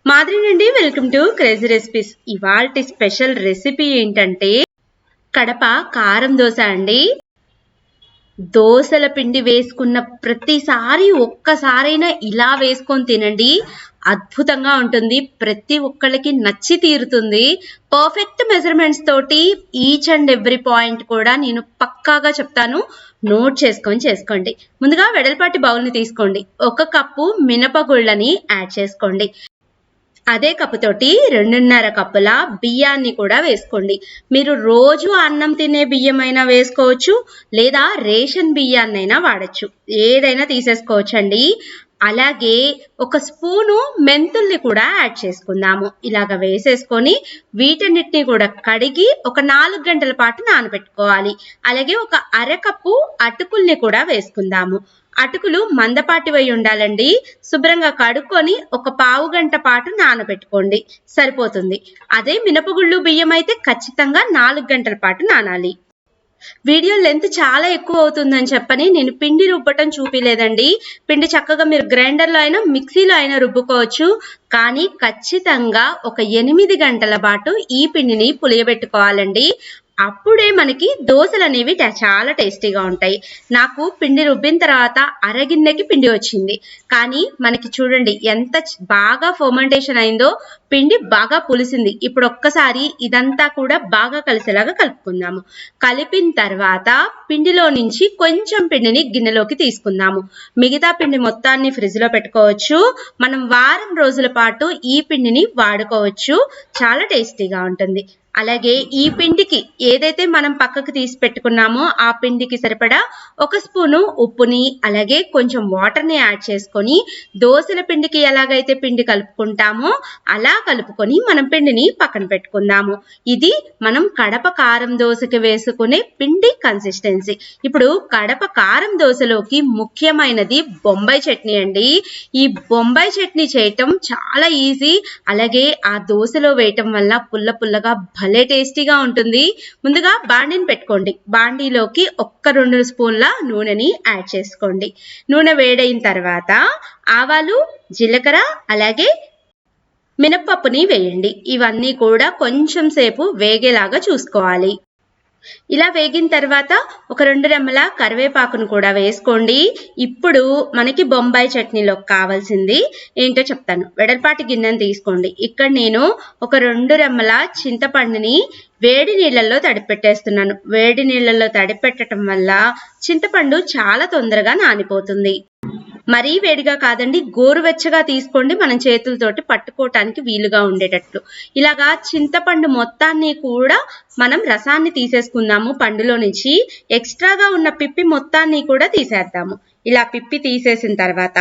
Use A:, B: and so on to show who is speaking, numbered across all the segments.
A: మాదిరినండి, welcome to crazy recipes. ఇవాల్టి special recipe ఏంటంటే కడప కారం దోశ అండి. దోశల పిండి వేసుకున్న ప్రతిసారి ఒక్కసారైనా ఇలా వేసుకొని తినండి, అద్భుతంగా ఉంటుంది. ప్రతి ఒక్కళ్ళకి నచ్చి తీరుతుంది. పర్ఫెక్ట్ మెజర్మెంట్స్ తోటి ఈచ్ అండ్ ఎవ్రీ పాయింట్ కూడా నేను పక్కాగా చెప్తాను, నోట్ చేసుకోండి. ముందుగా వెడల్పాటి బౌల్ని తీసుకోండి. 1 కప్పు మినపగుళ్ళని యాడ్ చేసుకోండి. అదే కప్పుతోటి 2.5 కప్పుల బియ్యాన్ని కూడా వేసుకోండి. మీరు రోజు అన్నం తినే బియ్యమైనా వేసుకోవచ్చు, లేదా రేషన్ బియ్యాన్నైనా వాడచ్చు. ఏదైనా తీసేసుకోవచ్చండి. అలాగే 1 స్పూను మెంతుల్ని కూడా యాడ్ చేసుకుందాము. ఇలాగ వేసేసుకొని వీటన్నిటిని కూడా కడిగి ఒక 4 గంటల పాటు నానబెట్టుకోవాలి. అలాగే 1 అరకప్పు అటుకుల్ని కూడా వేసుకుందాము. అటుకులు మందపాటివై ఉండాలండి. శుభ్రంగా కడుక్కొని ఒక పావు గంట పాటు నానబెట్టుకోండి, సరిపోతుంది. అదే మినపగుళ్ళు బియ్యం అయితే ఖచ్చితంగా 4 గంటల పాటు నానాలి. వీడియో లెంత్ చాలా ఎక్కువ అవుతుందని చెప్పని నేను పిండి రుబ్బటం చూపిలేదండి. పిండి చక్కగా మీరు గ్రైండర్లో అయినా మిక్సీలో అయినా రుబ్బుకోవచ్చు. కానీ ఖచ్చితంగా ఒక 8 గంటల పాటు ఈ పిండిని పులియబెట్టుకోవాలండి. అప్పుడే మనకి దోశలు అనేవి చాలా టేస్టీగా ఉంటాయి. నాకు పిండి రుబ్బిన తర్వాత అరగిన్నెకి పిండి వచ్చింది. కానీ మనకి చూడండి ఎంత బాగా ఫర్మెంటేషన్ అయిందో, పిండి బాగా పులిసింది. ఇప్పుడు ఒక్కసారి ఇదంతా కూడా బాగా కలిసేలాగా కలుపుకుందాము. కలిపిన తర్వాత పిండిలో నుంచి కొంచెం పిండిని గిన్నెలోకి తీసుకుందాము. మిగతా పిండి మొత్తాన్ని ఫ్రిడ్జ్ లో పెట్టుకోవచ్చు. మనం వారం రోజుల పాటు ఈ పిండిని వాడుకోవచ్చు. చాలా టేస్టీగా ఉంటుంది. అలాగే ఈ పిండికి ఏదైతే మనం పక్కకు తీసి పెట్టుకున్నామో ఆ పిండికి సరిపడా 1 స్పూను ఉప్పుని, అలాగే కొంచెం వాటర్ని యాడ్ చేసుకొని దోశల పిండికి ఎలాగైతే పిండి కలుపుకుంటామో అలా కలుపుకొని మనం పిండిని పక్కన పెట్టుకుందాము. ఇది మనం కడప కారం దోశకి వేసుకునే పిండి కన్సిస్టెన్సీ. ఇప్పుడు కడప కారం దోశలోకి ముఖ్యమైనది బొంబాయి చట్నీ అండి. ఈ బొంబాయి చట్నీ చేయటం చాలా ఈజీ. అలాగే ఆ దోశలో వేయటం వల్ల పుల్ల పుల్లగా భలే టేస్టీగా ఉంటుంది. ముందుగా బాండీని పెట్టుకోండి. బాండీలోకి 1-2 స్పూన్ల నూనెని యాడ్ చేసుకోండి. నూనె వేడైన తర్వాత ఆవాలు, జీలకర్ర, అలాగే మినప్పప్పుని వేయండి. ఇవన్నీ కూడా కొంచెం సేపు వేగేలాగా చూసుకోవాలి. ఇలా వేగిన తర్వాత 2 రెమ్మల కరివేపాకును కూడా వేసుకోండి. ఇప్పుడు మనకి బొంబాయి చట్నీలో కావాల్సింది ఏంటో చెప్తాను. వెడల్పాటి గిన్నెను తీసుకోండి. ఇక్కడ నేను 2 రెమ్మల చింతపండుని వేడి నీళ్ళల్లో తడిపెట్టేస్తున్నాను. వేడి నీళ్ళల్లో తడిపెట్టడం వల్ల చింతపండు చాలా తొందరగా నానిపోతుంది. మరీ వేడిగా కాదండి, గోరువెచ్చగా తీసుకోండి, మనం చేతులతోటి పట్టుకోవటానికి వీలుగా ఉండేటట్లు. ఇలాగా చింతపండు మొత్తాన్ని కూడా మనం రసాన్ని తీసేసుకుందాము. పండులో నుంచి ఎక్స్ట్రాగా ఉన్న పిప్పి మొత్తాన్ని కూడా తీసేద్దాము. ఇలా పిప్పి తీసేసిన తర్వాత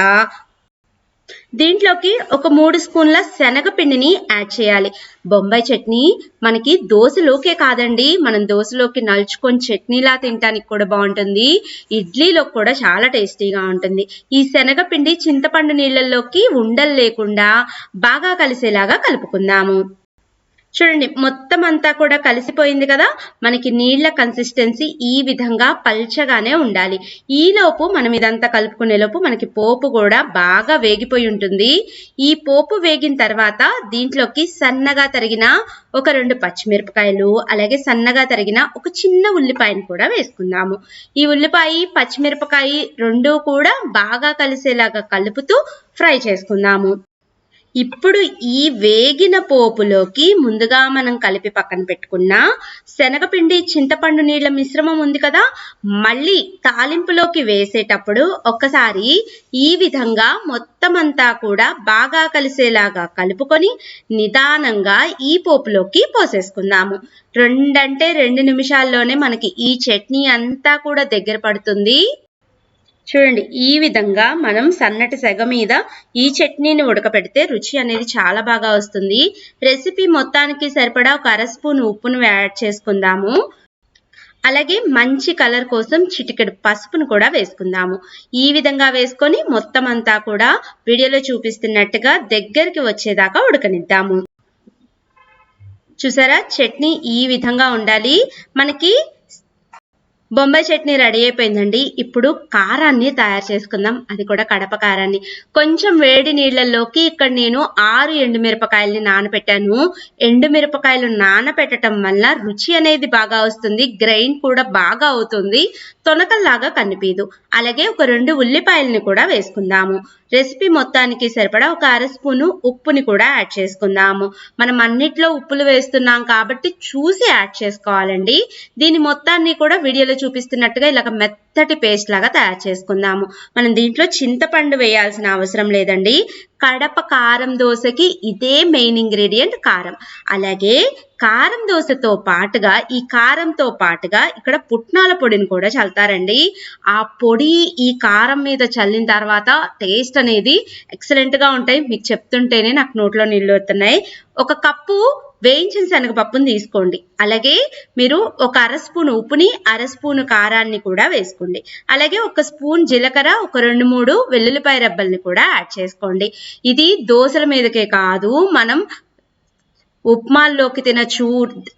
A: దీంట్లోకి 3 స్పూన్ల శనగపిండిని యాడ్ చేయాలి. బొంబాయి చట్నీ మనకి దోశలోకే కాదండి, మనం దోశలోకి నలుచుకొని చట్నీలా తినడానికి కూడా బాగుంటుంది. ఇడ్లీలో కూడా చాలా టేస్టీగా ఉంటుంది. ఈ శనగపిండి చింతపండు నీళ్ళల్లోకి ఉండలు లేకుండా బాగా కలిసేలాగా కలుపుకుందాము. చూడండి, మొత్తం అంతా కూడా కలిసిపోయింది కదా. మనకి నీళ్ల కన్సిస్టెన్సీ ఈ విధంగా పల్చగానే ఉండాలి. ఈలోపు మనం ఇదంతా కలుపుకునే లోపు మనకి పోపు కూడా బాగా వేగిపోయి ఉంటుంది. ఈ పోపు వేగిన తర్వాత దీంట్లోకి సన్నగా తరిగిన 2 పచ్చిమిరపకాయలు, అలాగే సన్నగా తరిగిన ఒక చిన్న ఉల్లిపాయను కూడా వేసుకుందాము. ఈ ఉల్లిపాయ, పచ్చిమిరపకాయ రెండు కూడా బాగా కలిసేలాగా కలుపుతూ ఫ్రై చేసుకుందాము. ఇప్పుడు ఈ వేగిన పోపులోకి ముందుగా మనం కలిపి పక్కన పెట్టుకున్న శనగపిండి, చింతపండు నీళ్ళ మిశ్రమం ఉంది కదా, మళ్ళీ తాలింపులోకి వేసేటప్పుడు ఒక్కసారి ఈ విధంగా మొత్తం అంతా కూడా బాగా కలిసేలాగా కలుపుకొని నిదానంగా ఈ పోపులోకి పోసేసుకుందాము. 2 నిమిషాల్లోనే మనకి ఈ చట్నీ అంతా కూడా దగ్గర పడుతుంది. చూడండి, ఈ విధంగా మనం సన్నటి సెగ మీద ఈ చట్నీని ఉడకపెడితే రుచి అనేది చాలా బాగా వస్తుంది. రెసిపీ మొత్తానికి సరిపడా 1 స్పూన్ ఉప్పును యాడ్ చేసుకుందాము. అలాగే మంచి కలర్ కోసం చిటికెడు పసుపును కూడా వేసుకుందాము. ఈ విధంగా వేసుకొని మొత్తం అంతా కూడా వీడియోలో చూపిస్తున్నట్టుగా దగ్గరికి వచ్చేదాకా ఉడకనిద్దాము. చూసారా, చట్నీ ఈ విధంగా ఉండాలి. మనకి బొంబాయి చట్నీ రెడీ అయిపోయిందండి. ఇప్పుడు కారాన్ని తయారు చేసుకుందాం, అది కూడా కడప కారాన్ని. కొంచెం వేడి నీళ్ళల్లోకి ఇక్కడ నేను 6 ఎండుమిరపకాయల్ని నానబెట్టాను. ఎండుమిరపకాయలు నానబెట్టడం వల్ల రుచి అనేది బాగా వస్తుంది, గ్రైండ్ కూడా బాగా అవుతుంది, తొనకల్లాగా కనిపించదు. అలాగే ఒక 2 ఉల్లిపాయల్ని కూడా వేసుకుందాము. రెసిపీ మొత్తానికి సరిపడా ఒక 1/2 స్పూను ఉప్పుని కూడా యాడ్ చేసుకుందాము. మనం అన్నిట్లో ఉప్పులు వేస్తున్నాం కాబట్టి చూసి యాడ్ చేసుకోవాలండి. దీని మొత్తాన్ని కూడా వీడియోలో చూపిస్తున్నట్టుగా ఇలాగ మెత్తటి పేస్ట్ లాగా తయారు చేసుకుందాము. మనం దీంట్లో చింతపండు వేయాల్సిన అవసరం లేదండి. కడప కారం దోశకి ఇదే మెయిన్ ఇంగ్రీడియంట్ కారం. అలాగే కారం దోశతో పాటుగా ఈ కారంతో పాటుగా ఇక్కడ పుట్నాల పొడిని కూడా చల్లుతారండి. ఆ పొడి ఈ కారం మీద చల్లిన తర్వాత టేస్ట్ అనేది ఎక్సలెంట్ గా ఉంటాయి. మీకు చెప్తుంటేనే నాకు నోట్లో నీళ్ళు వస్తున్నాయి. 1 కప్పు వేయించిన శనగపప్పుని తీసుకోండి. అలాగే మీరు ఒక 1/2 స్పూన్ ఉప్పుని, 1/2 స్పూన్ కారాన్ని కూడా వేసుకోండి. అలాగే 1 స్పూన్ జీలకర్ర, ఒక 2-3 వెల్లుల్లిపాయ రెబ్బల్ని కూడా యాడ్ చేసుకోండి. ఇది దోశల మీదకే కాదు, మనం ఉప్మాల్లోకి తినచ్చు,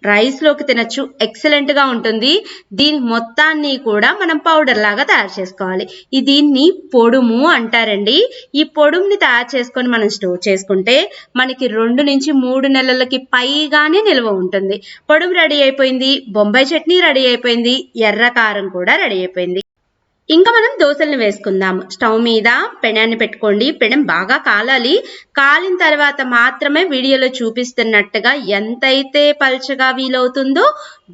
A: రైస్ లోకి తినచ్చు, ఎక్సలెంట్ గా ఉంటుంది. దీని మొత్తాన్ని కూడా మనం పౌడర్ లాగా తయారు చేసుకోవాలి. దీన్ని పొడుము అంటారండి. ఈ పొడుముని తయారు చేసుకొని మనం స్టోర్ చేసుకుంటే మనకి 2 నుంచి 3 నెలలకి పైగానే నిల్వ ఉంటుంది. పొడుము రెడీ అయిపోయింది, బొంబాయి చట్నీ రెడీ అయిపోయింది, ఎర్ర కారం కూడా రెడీ అయిపోయింది. ఇంకా మనం దోశల్ని వేసుకుందాము. స్టవ్ మీద పెనాన్ని పెట్టుకోండి. పెనం బాగా కాలాలి. కాలిన తర్వాత మాత్రమే వీడియోలో చూపిస్తున్నట్టుగా ఎంతైతే పల్చగా వీలవుతుందో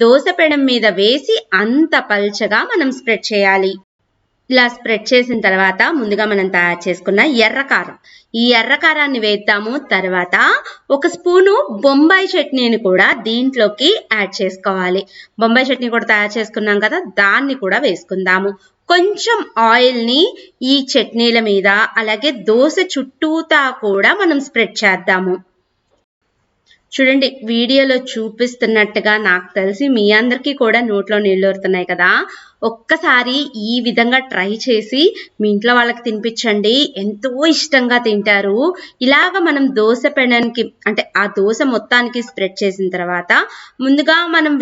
A: దోశ పెనం మీద వేసి అంత పల్చగా మనం స్ప్రెడ్ చేయాలి. ఇలా స్ప్రెడ్ చేసిన తర్వాత ముందుగా మనం తయారు చేసుకున్న ఎర్రకారం, ఈ ఎర్రకారాన్ని వేద్దాము. తర్వాత 1 స్పూను బొంబాయి చట్నీని కూడా దీంట్లోకి యాడ్ చేసుకోవాలి. బొంబాయి చట్నీ కూడా తయారు చేసుకున్నాం కదా, దాన్ని కూడా వేసుకుందాము. కొంచెం ఆయిల్ని ఈ చట్నీల మీద అలాగే దోశ చుట్టూతా కూడా మనం స్ప్రెడ్ చేద్దాము. చూడండి, వీడియోలో చూపిస్తున్నట్టుగా నాకు తెలిసి మీ అందరికీ కూడా నోట్లో నీళ్ళు ఊరుతున్నాయి కదా. ఒక్కసారి ఈ విధంగా ట్రై చేసి మీ ఇంట్లో వాళ్ళకి తినిపించండి, ఎంతో ఇష్టంగా తింటారు. ఇలాగ మనం దోశ పెనానికి అంటే ఆ దోశ మొత్తానికి స్ప్రెడ్ చేసిన తర్వాత ముందుగా మనం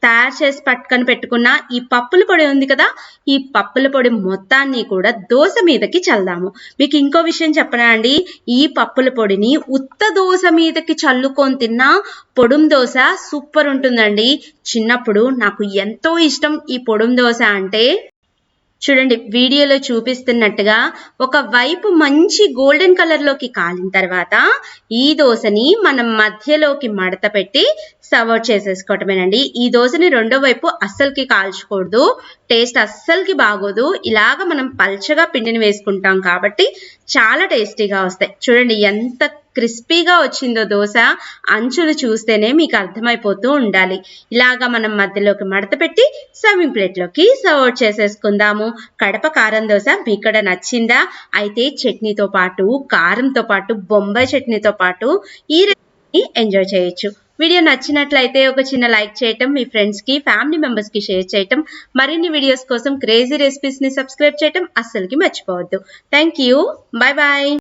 A: తయారు చేసి పట్టుకొని పెట్టుకున్న ఈ పప్పుల పొడి ఉంది కదా, ఈ పప్పుల పొడి మొత్తాన్ని కూడా దోశ మీదకి చల్దాము. మీకు ఇంకో విషయం చెప్పనా అండి, ఈ పప్పుల పొడిని ఉత్త దోశ మీదకి చల్లుకొని తిన్నా పొడుం దోశ సూపర్ ఉంటుందండి. చిన్నప్పుడు నాకు ఎంతో ఇష్టం ఈ పొడుం దోశ అంటే. చూడండి, వీడియోలో చూపిస్తున్నట్టుగా ఒక వైపు మంచి గోల్డెన్ కలర్ లోకి కాలిన తర్వాత ఈ దోశని మనం మధ్యలోకి మడత పెట్టి సర్వ్ చేసేసుకోవటమేనండి. ఈ దోశని రెండో వైపు అస్సలకి కాల్చకూడదు, టేస్ట్ అస్సలకి బాగోదు. ఇలాగ మనం పల్చగా పిండిని వేసుకుంటాం కాబట్టి చాలా టేస్టీగా వస్తాయి. చూడండి ఎంత క్రిస్పీగా వచ్చిందో దోశ, అంచులు చూస్తేనే మీకు అర్థమైపోతూ ఉండాలి. ఇలాగా మనం మధ్యలోకి మడత పెట్టి సర్వింగ్ ప్లేట్లోకి సర్వ్ చేసేసుకుందాము. కడప కారం దోశ మీకు కూడా నచ్చిందా? అయితే చట్నీతో పాటు, కారంతో పాటు, బొంబాయి చట్నీతో పాటు ఈ రెసిపీని ఎంజాయ్ చేయొచ్చు. వీడియో నచ్చినట్లయితే ఒక చిన్న లైక్ చేయటం, మీ ఫ్రెండ్స్ కి, ఫ్యామిలీ మెంబర్స్ కి షేర్ చేయటం, మరిన్ని వీడియోస్ కోసం క్రేజీ రెసిపీస్ ని సబ్స్క్రైబ్ చేయటం అస్సలకి మర్చిపోవద్దు. Thank you, bye bye.